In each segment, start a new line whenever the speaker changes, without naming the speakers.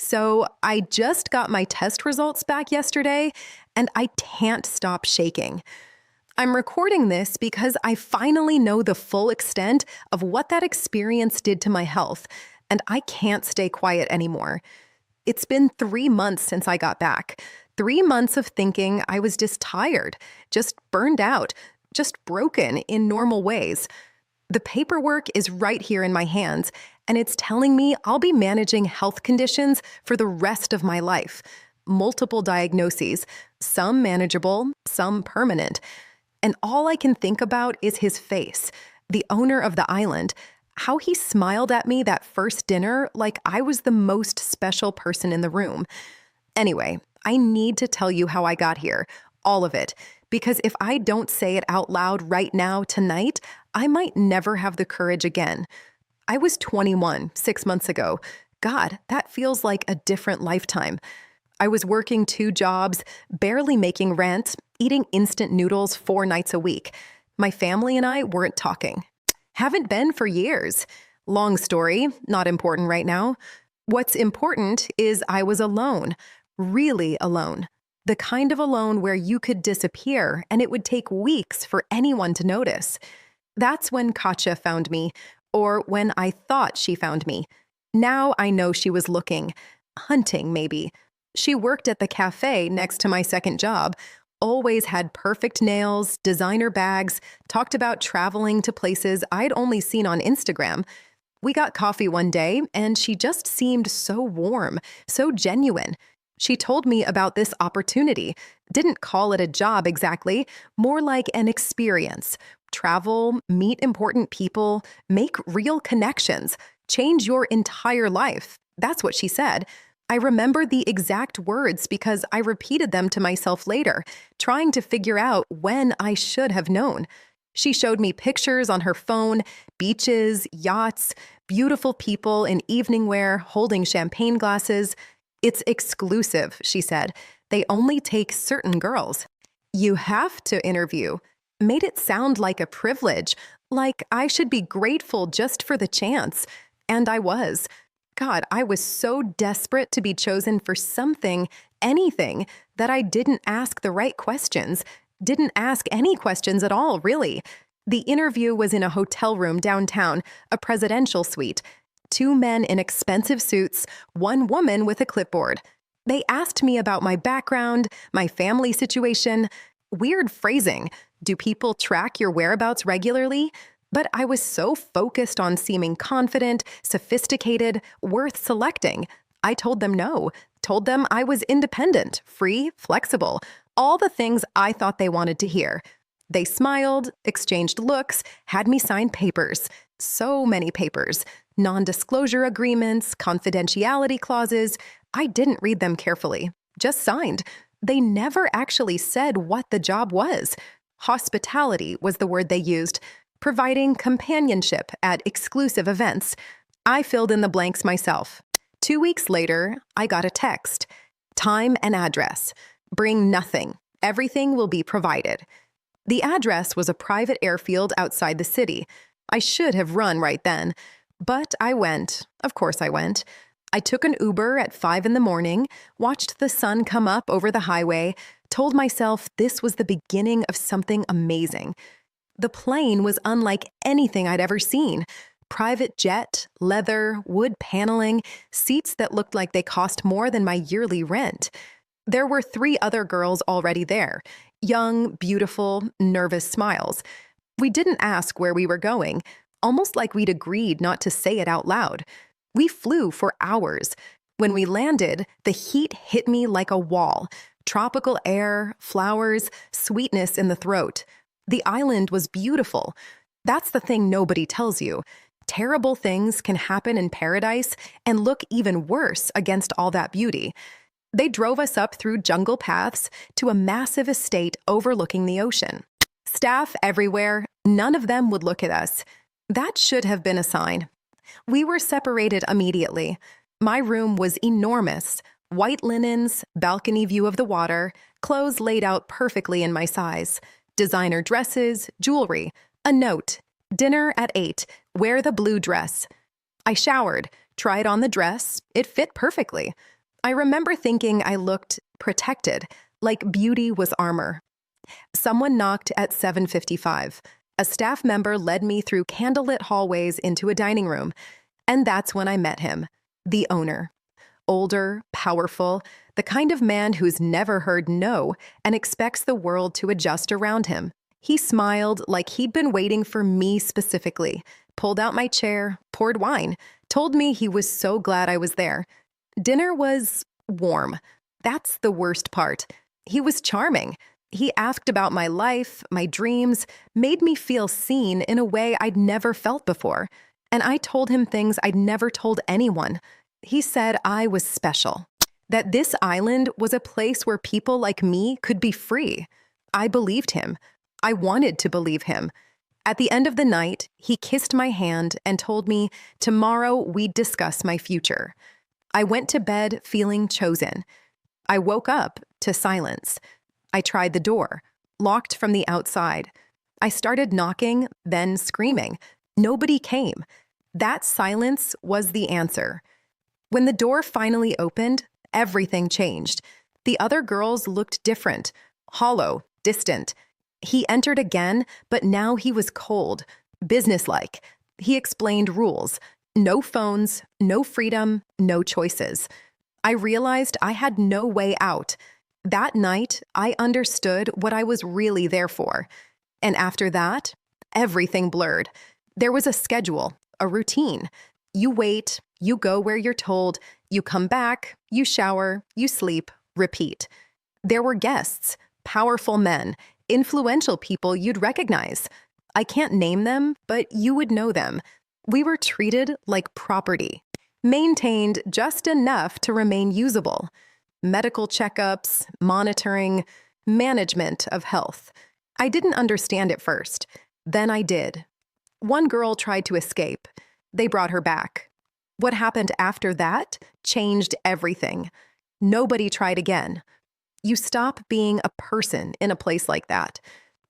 So I just got my test results back yesterday, and I can't stop shaking. I'm recording this because I finally know the full extent of what that experience did to my health, and I can't stay quiet anymore. It's been 3 months since I got back. 3 months of thinking I was just tired, just burned out, just broken in normal ways. The paperwork is right here in my hands, and it's telling me I'll be managing health conditions for the rest of my life. Multiple diagnoses, some manageable, some permanent. And all I can think about is his face, the owner of the island, how he smiled at me that first dinner like I was the most special person in the room. Anyway, I need to tell you how I got here, all of it, because if I don't say it out loud right now, tonight, I might never have the courage again. I was 21 6 months ago. God, that feels like a different lifetime. I was working 2 jobs, barely making rent, eating instant noodles 4 nights a week. My family and I weren't talking. Haven't been for years. Long story, not important right now. What's important is I was alone, really alone. The kind of alone where you could disappear and it would take weeks for anyone to notice. That's when Katja found me, or when I thought she found me. Now I know she was looking, hunting maybe. She worked at the cafe next to my second job, always had perfect nails, designer bags, talked about traveling to places I'd only seen on Instagram. We got coffee one day, and she just seemed so warm, so genuine. She told me about this opportunity, didn't call it a job exactly, more like an experience. Travel, meet important people, make real connections, change your entire life. That's what she said. I remember the exact words because I repeated them to myself later, trying to figure out when I should have known. She showed me pictures on her phone, beaches, yachts, beautiful people in evening wear holding champagne glasses. It's exclusive, she said. They only take certain girls. You have to interview. Made it sound like a privilege, like I should be grateful just for the chance. And I was. God, I was so desperate to be chosen for something, anything, that I didn't ask the right questions. Didn't ask any questions at all, really. The interview was in a hotel room downtown, a presidential suite. 2 men in expensive suits, 1 woman with a clipboard. They asked me about my background, my family situation. Weird phrasing. Do people track your whereabouts regularly? But I was so focused on seeming confident, sophisticated, worth selecting. I told them no. Told them I was independent, free, flexible. All the things I thought they wanted to hear. They smiled, exchanged looks, had me sign papers. So many papers. Non-disclosure agreements, confidentiality clauses. I didn't read them carefully. Just signed. They never actually said what the job was. Hospitality was the word they used. Providing companionship at exclusive events. I filled in the blanks myself. 2 weeks later, I got a text. Time and address. Bring nothing. Everything will be provided. The address was a private airfield outside the city. I should have run right then. But I went. Of course I went. I took an Uber at 5 in the morning, watched the sun come up over the highway, told myself this was the beginning of something amazing. The plane was unlike anything I'd ever seen. Private jet, leather, wood paneling, seats that looked like they cost more than my yearly rent. There were 3 other girls already there. Young, beautiful, nervous smiles. We didn't ask where we were going, almost like we'd agreed not to say it out loud. We flew for hours. When we landed, the heat hit me like a wall. Tropical air, flowers, sweetness in the throat. The island was beautiful. That's the thing nobody tells you. Terrible things can happen in paradise and look even worse against all that beauty. They drove us up through jungle paths to a massive estate overlooking the ocean. Staff everywhere, none of them would look at us. That should have been a sign. We were separated immediately. My room was enormous. White linens, balcony view of the water, clothes laid out perfectly in my size. Designer dresses, jewelry, a note. Dinner at 8. Wear the blue dress. I showered, Tried on the dress. It fit perfectly. I remember thinking I looked protected, like beauty was armor. Someone knocked at 7:55. A staff member led me through candlelit hallways into a dining room, and that's when I met him, the owner. Older, powerful, the kind of man who's never heard no and expects the world to adjust around him. He smiled like he'd been waiting for me specifically, pulled out my chair, poured wine, told me he was so glad I was there. Dinner was warm. That's the worst part. He was charming. He asked about my life, my dreams, made me feel seen in a way I'd never felt before. And I told him things I'd never told anyone. He said I was special, that this island was a place where people like me could be free. I believed him. I wanted to believe him. At the end of the night, he kissed my hand and told me tomorrow we'd discuss my future. I went to bed feeling chosen. I woke up to silence. I tried the door, locked from the outside. I started knocking, then screaming. Nobody came. That silence was the answer. When the door finally opened, everything changed. The other girls looked different, hollow, distant. He entered again, but now he was cold, businesslike. He explained rules. No phones, no freedom, no choices. I realized I had no way out. That night, I understood what I was really there for. And after that, everything blurred. There was a schedule, a routine. You wait, you go where you're told, you come back, you shower, you sleep, repeat. There were guests, powerful men, influential people you'd recognize. I can't name them, but you would know them. We were treated like property, maintained just enough to remain usable. Medical checkups, monitoring, management of health. I didn't understand at first. Then I did. One girl tried to escape. They brought her back. What happened after that changed everything. Nobody tried again. You stop being a person in a place like that.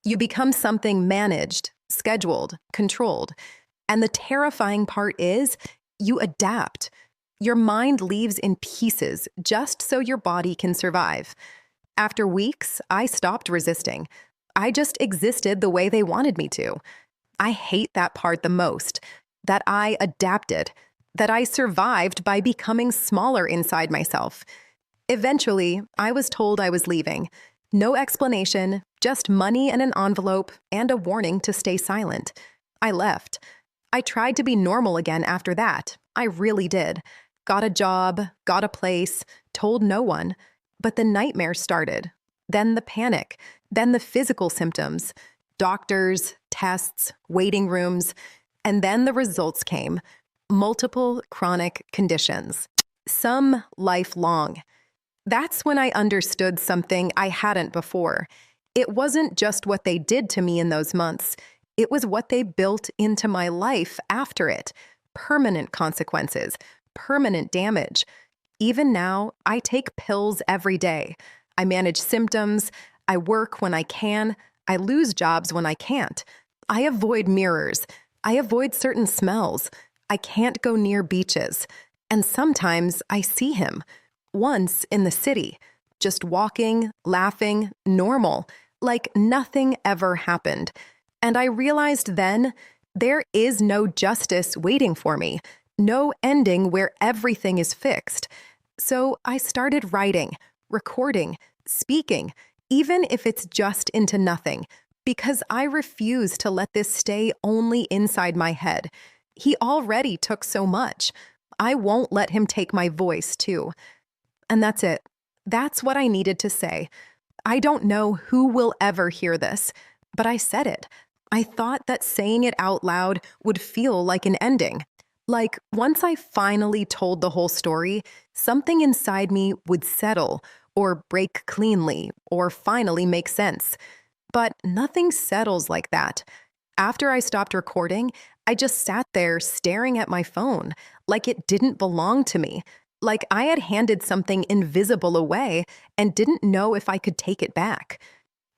You become something managed, scheduled, controlled. And the terrifying part is you adapt. Your mind leaves in pieces just so your body can survive. After weeks, I stopped resisting. I just existed the way they wanted me to. I hate that part the most, that I adapted, that I survived by becoming smaller inside myself. Eventually, I was told I was leaving. No explanation, just money and an envelope and a warning to stay silent. I left. I tried to be normal again after that. I really did. Got a job, got a place, told no one. But the nightmare started. Then the panic. Then the physical symptoms. Doctors, tests, waiting rooms. And then the results came. Multiple chronic conditions. Some lifelong. That's when I understood something I hadn't before. It wasn't just what they did to me in those months. It was what they built into my life after it. Permanent consequences. Permanent damage. Even now, I take pills every day. I manage symptoms. I work when I can. I lose jobs when I can't. I avoid mirrors. I avoid certain smells. I can't go near beaches. And sometimes I see him. Once in the city. Just walking, laughing, normal. Like nothing ever happened. And I realized then, there is no justice waiting for me. No ending where everything is fixed. So I started writing, recording, speaking, even if it's just into nothing, because I refuse to let this stay only inside my head. He already took so much. I won't let him take my voice, too. And that's it. That's what I needed to say. I don't know who will ever hear this, but I said it. I thought that saying it out loud would feel like an ending. Like, once I finally told the whole story, something inside me would settle, or break cleanly, or finally make sense. But nothing settles like that. After I stopped recording, I just sat there staring at my phone, like it didn't belong to me, like I had handed something invisible away and didn't know if I could take it back.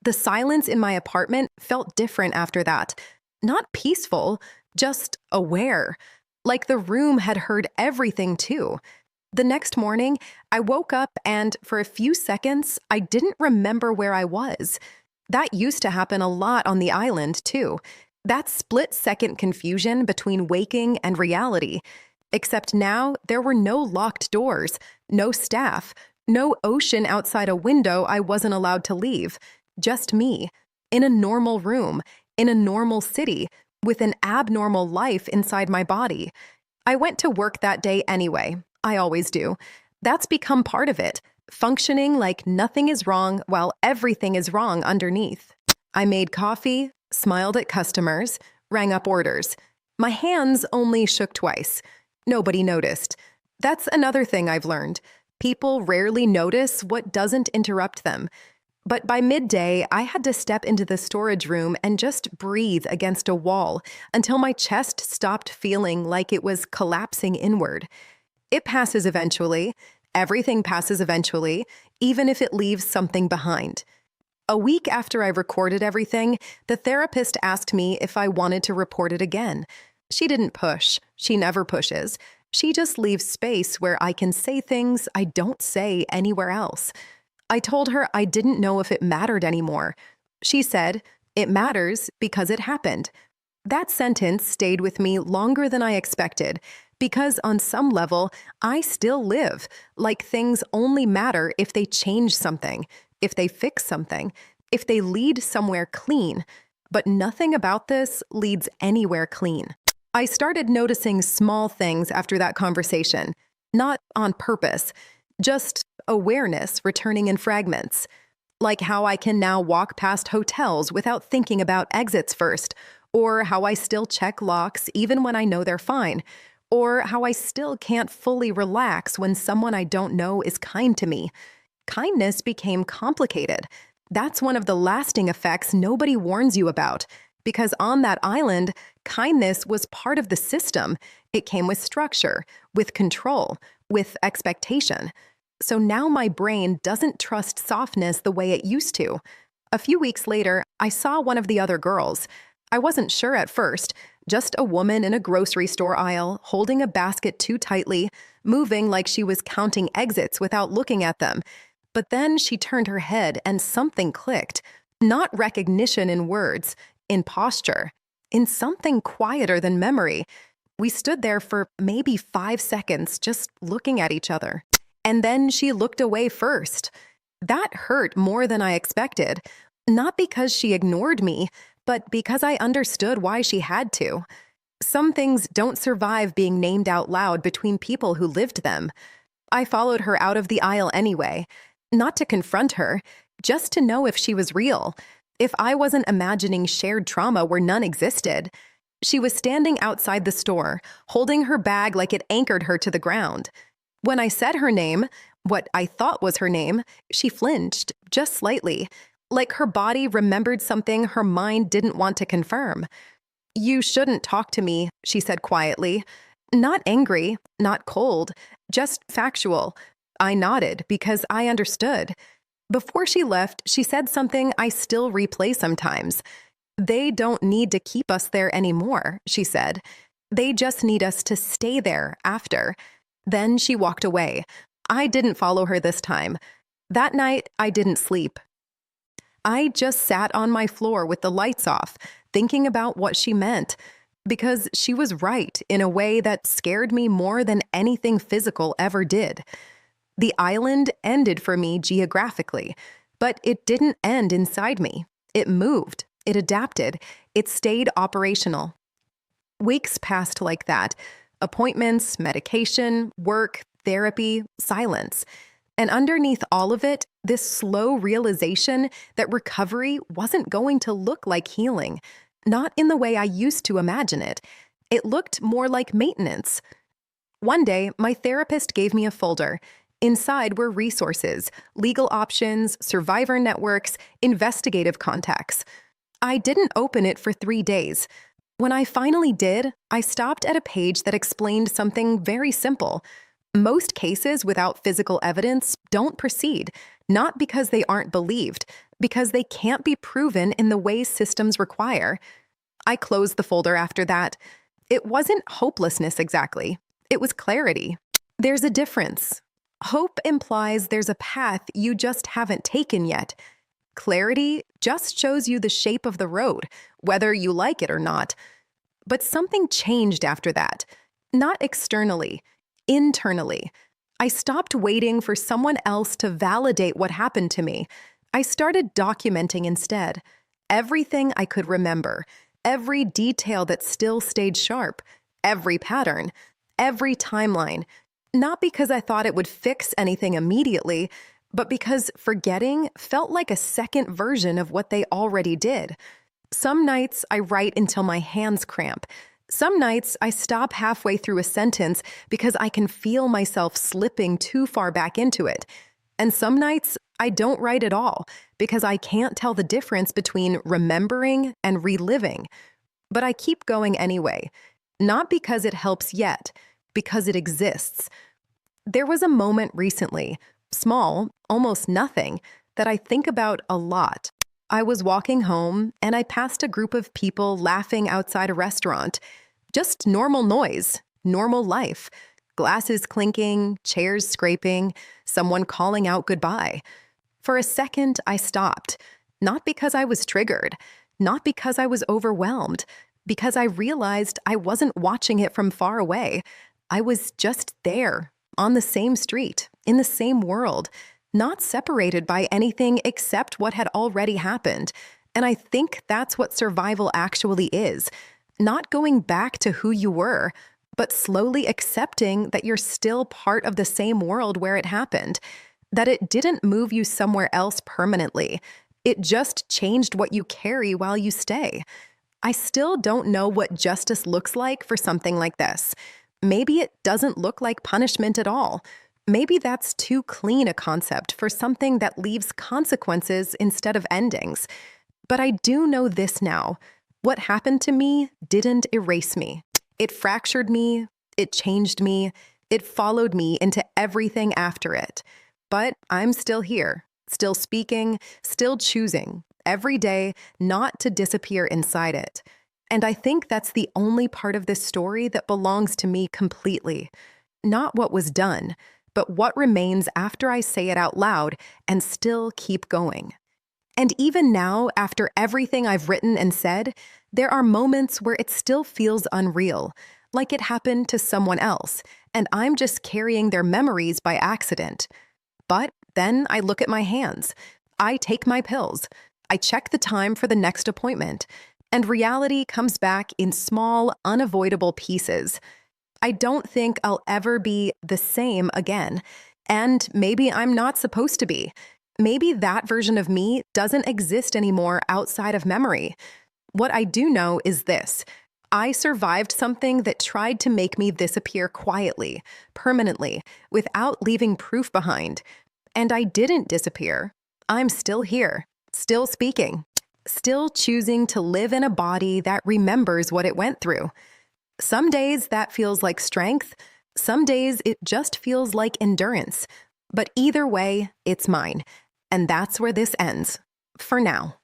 The silence in my apartment felt different after that. Not peaceful, just aware. Like the room had heard everything too. The next morning, I woke up and for a few seconds, I didn't remember where I was. That used to happen a lot on the island, too. That split-second confusion between waking and reality. Except now, there were no locked doors, no staff, no ocean outside a window I wasn't allowed to leave. Just me, in a normal room, in a normal city, with an abnormal life inside my body. I went to work that day anyway. I always do. That's become part of it, functioning like nothing is wrong while everything is wrong underneath. I made coffee, smiled at customers, rang up orders. My hands only shook twice. Nobody noticed. That's another thing I've learned. People rarely notice what doesn't interrupt them. But by midday, I had to step into the storage room and just breathe against a wall until my chest stopped feeling like it was collapsing inward. It passes eventually. Everything passes eventually, even if it leaves something behind. A week after I recorded everything, the therapist asked me if I wanted to report it again. She didn't push. She never pushes. She just leaves space where I can say things I don't say anywhere else. I told her I didn't know if it mattered anymore. She said, "It matters because it happened." That sentence stayed with me longer than I expected, because on some level, I still live, like things only matter if they change something, if they fix something, if they lead somewhere clean. But nothing about this leads anywhere clean. I started noticing small things after that conversation, not on purpose, just awareness returning in fragments. Like how I can now walk past hotels without thinking about exits first, or how I still check locks even when I know they're fine, or how I still can't fully relax when someone I don't know is kind to me. Kindness became complicated. That's one of the lasting effects nobody warns you about, because on that island, kindness was part of the system. It came with structure, with control, with expectation. So now my brain doesn't trust softness the way it used to. A few weeks later, I saw one of the other girls. I wasn't sure at first, just a woman in a grocery store aisle, holding a basket too tightly, moving like she was counting exits without looking at them. But then she turned her head and something clicked. Not recognition in words, in posture, in something quieter than memory. We stood there for maybe 5 seconds just looking at each other. And then she looked away first. That hurt more than I expected, not because she ignored me, but because I understood why she had to. Some things don't survive being named out loud between people who lived them. I followed her out of the aisle anyway, not to confront her, just to know if she was real, if I wasn't imagining shared trauma where none existed. She was standing outside the store, holding her bag like it anchored her to the ground. When I said her name, what I thought was her name, she flinched, just slightly, like her body remembered something her mind didn't want to confirm. "You shouldn't talk to me," she said quietly. Not angry, not cold, just factual. I nodded because I understood. Before she left, she said something I still replay sometimes. "They don't need to keep us there anymore," she said. "They just need us to stay there after." Then she walked away. I didn't follow her this time. That night, I didn't sleep. I just sat on my floor with the lights off, thinking about what she meant, because she was right in a way that scared me more than anything physical ever did. The island ended for me geographically, but it didn't end inside me. It moved, it adapted, it stayed operational. Weeks passed like that. Appointments, medication, work, therapy, silence. And underneath all of it, this slow realization that recovery wasn't going to look like healing, not in the way I used to imagine it. It looked more like maintenance. One day, my therapist gave me a folder. Inside were resources, legal options, survivor networks, investigative contacts. I didn't open it for 3 days. When I finally did, I stopped at a page that explained something very simple. Most cases without physical evidence don't proceed, not because they aren't believed, because they can't be proven in the ways systems require. I closed the folder after that. It wasn't hopelessness exactly. It was clarity. There's a difference. Hope implies there's a path you just haven't taken yet. Clarity just shows you the shape of the road, whether you like it or not. But something changed after that. Not externally, internally. I stopped waiting for someone else to validate what happened to me. I started documenting instead. Everything I could remember, every detail that still stayed sharp, every pattern, every timeline. Not because I thought it would fix anything immediately, but because forgetting felt like a second version of what they already did. Some nights I write until my hands cramp. Some nights I stop halfway through a sentence because I can feel myself slipping too far back into it. And some nights I don't write at all because I can't tell the difference between remembering and reliving. But I keep going anyway, not because it helps yet, because it exists. There was a moment recently, small, almost nothing, that I think about a lot. I was walking home and I passed a group of people laughing outside a restaurant. Just normal noise, normal life. Glasses clinking, chairs scraping, someone calling out goodbye. For a second, I stopped. Not because I was triggered, not because I was overwhelmed, because I realized I wasn't watching it from far away. I was just there, on the same street, in the same world, not separated by anything except what had already happened. And I think that's what survival actually is. Not going back to who you were, but slowly accepting that you're still part of the same world where it happened, that it didn't move you somewhere else permanently. It just changed what you carry while you stay. I still don't know what justice looks like for something like this. Maybe it doesn't look like punishment at all. Maybe that's too clean a concept for something that leaves consequences instead of endings. But I do know this now. What happened to me didn't erase me. It fractured me, it changed me, it followed me into everything after it. But I'm still here, still speaking, still choosing, every day not to disappear inside it. And I think that's the only part of this story that belongs to me completely. Not what was done, but what remains after I say it out loud and still keep going. And even now, after everything I've written and said, there are moments where it still feels unreal, like it happened to someone else, and I'm just carrying their memories by accident. But then I look at my hands. I take my pills. I check the time for the next appointment, and reality comes back in small, unavoidable pieces. I don't think I'll ever be the same again, and maybe I'm not supposed to be. Maybe that version of me doesn't exist anymore outside of memory. What I do know is this. I survived something that tried to make me disappear quietly, permanently, without leaving proof behind. And I didn't disappear. I'm still here, still speaking, still choosing to live in a body that remembers what it went through. Some days that feels like strength. Some days it just feels like endurance. But either way, it's mine. And that's where this ends. For now.